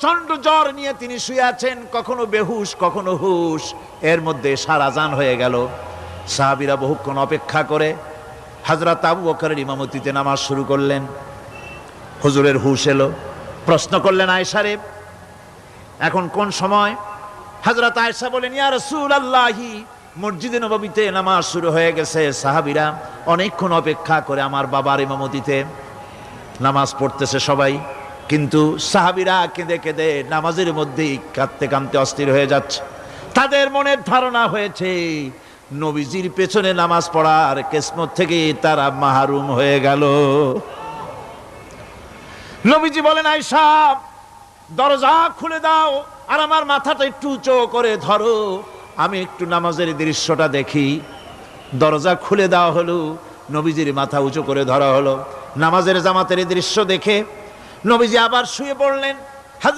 প্রচন্ড জ্বর নিয়ে তিনি শুয়ে আছেন, কখনো বেহুশ কখনো হুশ। এর মধ্যে এশার আজান হয়ে গেল। সাহাবীরা বহুক্ষণ অপেক্ষা করে হযরত আবু বকরের ইমামতিতে নামাজ শুরু করলেন। হুজুরের হুশ এলো, প্রশ্ন করলেন, আয়েশা রে, এখন কোন সময়? হযরত আয়েশা বলেন, ইয়া রাসূলুল্লাহি, মসজিদে নববীতে নামাজ শুরু হয়ে গেছে। সাহাবীরা অনেকক্ষণ অপেক্ষা করে আমার বাবার ইমামতিতে নামাজ পড়তেছে সবাই, কিন্তু সাহাবীরা কেঁদে কেঁদে নামাজের মধ্যেই কাঁদতে কাঁদতে অস্থির হয়ে যাচ্ছে। তাদের মনের ধারণা হয়েছে নবীজির পেছনে নামাজ পড়ার কিসমত থেকে তারা মাহরুম হয়ে গেল। নবীজি বলেন, আয়েশা, দরজা খুলে দাও আর আমার মাথাটা একটু উঁচু করে ধরো, আমি একটু নামাজের দৃশ্যটা দেখি। দরজা খুলে দেওয়া হলো, নবীজির মাথা উঁচু করে ধরা হলো। নামাজের জামাতের দৃশ্য দেখে নবীজি আবার শুয়ে পড়লেন।